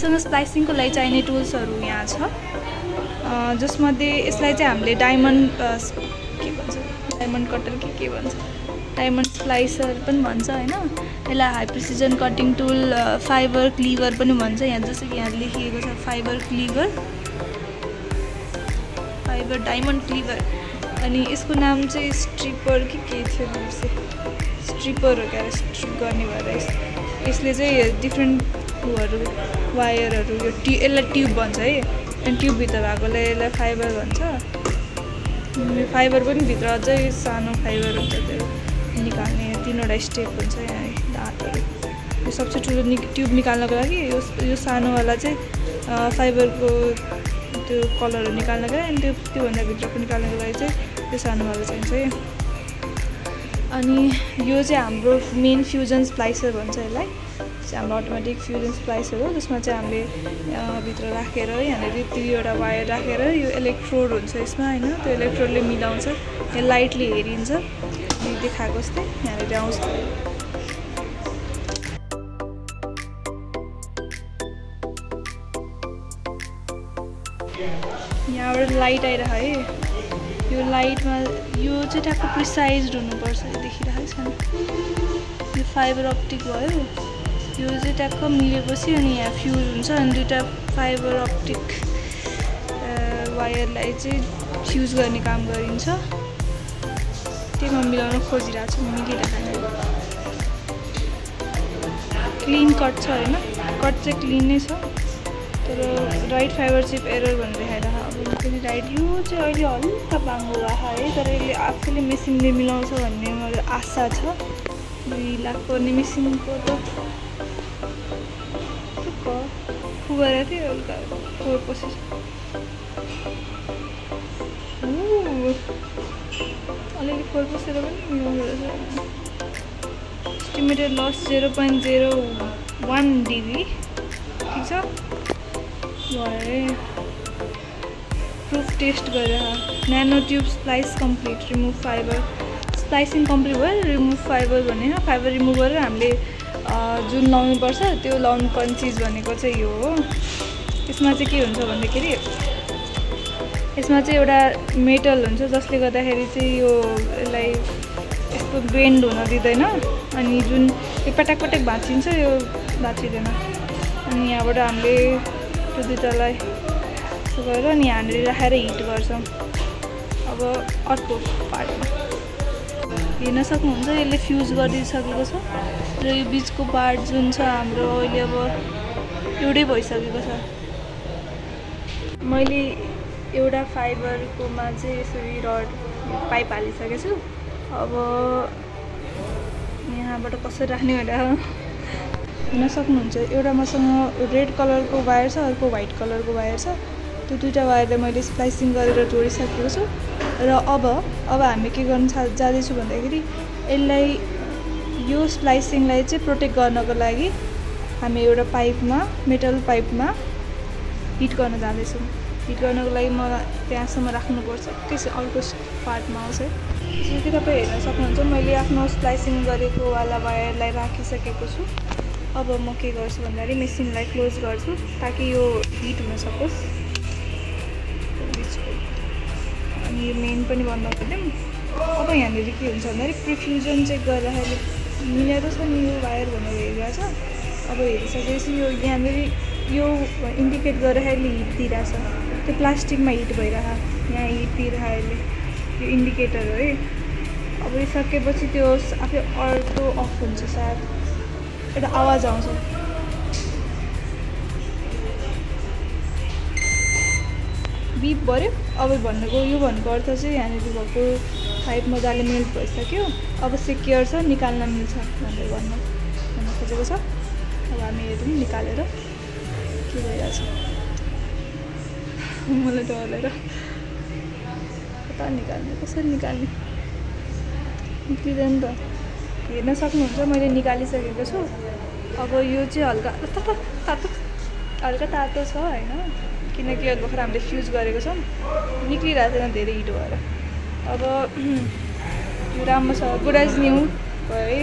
हामीसँग स्प्लाइसिङको लागि चाहिने टुल्सहरू यहाँ छ, जसमध्ये यसलाई चाहिँ हामीले डायमन्ड के भन्छ, डायमन्ड कटर के भन्छ, डायमन्ड स्प्लाइसर पनि भन्छ होइन। यसलाई high precision cutting tool, fibre cleaver पनि भन्छ। यहाँ जस्तो कि यहाँ लेखिएको छ fibre cleaver, fibre diamond cleaver. अनि यसको नाम चाहिँ स्ट्रिपर के थियो बिर्से, स्ट्रिपर हो क्या, स्ट्रिप गर्ने भएर यसले चाहिँ डिफ्रेन्ट उहरू वायरहरू यो यसलाई ट्युब भन्छ है, अनि ट्युबभित्र भएकोलाई यसलाई फाइबर भन्छ। फाइबर पनि भित्र अझै सानो फाइबर हुन्छ, त्यो निकाल्ने 3वटा स्टेप हुन्छ यहाँ दाँतहरू। यो सबसे ठुलो ट्युब निकाल्नको लागि यो सानोवाला चाहिँ फाइबरको त्यो कलरहरू निकाल्नको लागि, अनि त्योभन्दा भित्रको निकाल्नको लागि चाहिँ त्यो सानोवाला चाहिन्छ है। अनि यो चाहिँ हाम्रो मेन फ्युजन स्प्लाइसर भन्छ यसलाई, हाम्रो अटोमेटिक फ्युजन स्प्लाइसर हो, जसमा चाहिँ हामीले भित्र राखेर यहाँनिर 3वटा वायर राखेर यो इलेक्ट्रोड हुन्छ यसमा होइन, त्यो इलेक्ट्रोडले मिलाउँछ, यहाँ लाइटले हेरिन्छ, देखाएको जस्तै यहाँनिर आउँछ। यहाँबाट लाइट आइरह है, यो लाइटमा यो चाहिँ ट्याक्क प्रिसाइज हुनुपर्छ, देखिरहेको छ नि, यो फाइबर अप्टिक भयो, यो चाहिँ ट्याक्क मिलेपछि अनि यहाँ फ्युज हुन्छ, अनि 2टा फाइबर अप्टिक वायरलाई चाहिँ फ्युज गर्ने काम गरिन्छ। त्यहीमा मिलाउन खोजिरहेको छु, मिलिरहेको क्लिन कट छ होइन, कट चाहिँ क्लिन नै छ, तर राइट फाइबर चिप एरर भनेर देखाइरहेको। अब फेरि राइट यो चाहिँ अहिले हल्का बाङ्गो भएको है, तर यसले आफैले मेसिनले मिलाउँछ भन्ने मेरो आशा छ। 2 लाख पर्ने मेसिनको त फुगाएर थियो हल्का फोर पसेछ, अलिअलि फोर पसेर पनि मिलाउँदो रहेछ। एस्टिमेटेड लस 0.01 dB, ठिक छ भयो। प्रुफ टेस्ट गरेर nano tube splice complete, remove fibre, splicing complete भयो, रिमुभ फाइबर भनेर फाइबर रिमुभ गरेर हामीले जुन लाउनुपर्छ त्यो लाउनुपर्ने चिज भनेको चाहिँ यो हो। यसमा चाहिँ के हुन्छ भन्दाखेरि यसमा चाहिँ एउटा मेटल हुन्छ जसले गर्दाखेरि चाहिँ यो यसलाई यस्तो बेन्ड हुन दिँदैन, अनि जुन यो पटक भाँचिन्छ यो भाँचिँदैन। अनि यहाँबाट हामीले त्यो 2टालाई यसो गरेर अनि यहाँनिर राखेर हिट गर्छौँ। अब अर्को पार्टमा हेर्न सक्नुहुन्छ यसले फ्युज गरिदिइसकेको छ, र यो बिचको पार्ट जुन छ हाम्रो अहिले अब एउटै भइसकेको छ। मैले एउटा फाइबरकोमा चाहिँ यसरी रड पाइप हालिसकेको छु। अब यहाँबाट कसरी राख्ने भनेर हेर्न सक्नुहुन्छ, एउटा मसँग रेड कलरको वायर छ, अर्को व्हाइट कलरको वायर छ। त्यो 2टा वायरलाई मैले स्प्लाइसिङ गरेर जोडिसकेको छु। र अब हामी के गर्न जाँदैछु भन्दाखेरि यसलाई यो स्प्लाइसिङलाई चाहिँ प्रोटेक्ट गर्नको लागि हामी एउटा पाइपमा मेटल पाइपमा हिट गर्न जाँदैछौँ। हिट गर्नको लागि मलाई त्यहाँसम्म राख्नुपर्छ, त्यसै अर्को पार्टमा आउँछ। जस्तो कि तपाईँ हेर्न सक्नुहुन्छ मैले आफ्नो स्प्लाइसिङ गरेको वाला वायरलाई राखिसकेको छु। अब म के गर्छु भन्दाखेरि मेसिनलाई क्लोज गर्छु ताकि यो हिट हुन सकोस्। अनि यो मेन पनि बन्द गरिदिउँ। अब यहाँनिर के हुन्छ भन्दाखेरि प्रिफ्युजन चेक गर्दाखेरि मिलेर छ नि यो वायर भनेर हेरिरहेछ। अब हेरिसकेपछि यो यहाँनिर यो इन्डिकेट गर्दाखेरि हिट दिइरहेछ, त्यो प्लास्टिकमा हिट भइरह, यहाँ हिट दिइरह यसले, यो इन्डिकेटर हो है। अब यो सकेपछि त्यो आफै अटो अफ हुन्छ, सायद एउटा आवाज आउँछ। बिप भऱ्यो। अब भन्नुको अर्थ चाहिँ यहाँनिर भएको पाइप मजाले मेल्ट भइसक्यो, अब सेक्योर छ, निकाल्न मिल्छ भनेर भन्न खोजेको छ। अब हामी हेरौँ निकालेर के भइरहेछ। मलाई डर कता निकाल्ने, कसरी निकाल्ने, निक्लिँदैन त। हेर्न सक्नुहुन्छ मैले निकालिसकेको छु। अब यो चाहिँ हल्का तातो छ होइन, किनकि यो भर्खर हामीले फ्युज गरेको छौँ, निक्लिरहेको छैन धेरै हिट भएर। अब यो राम्रो छ, गुड एज न्यू भयो है।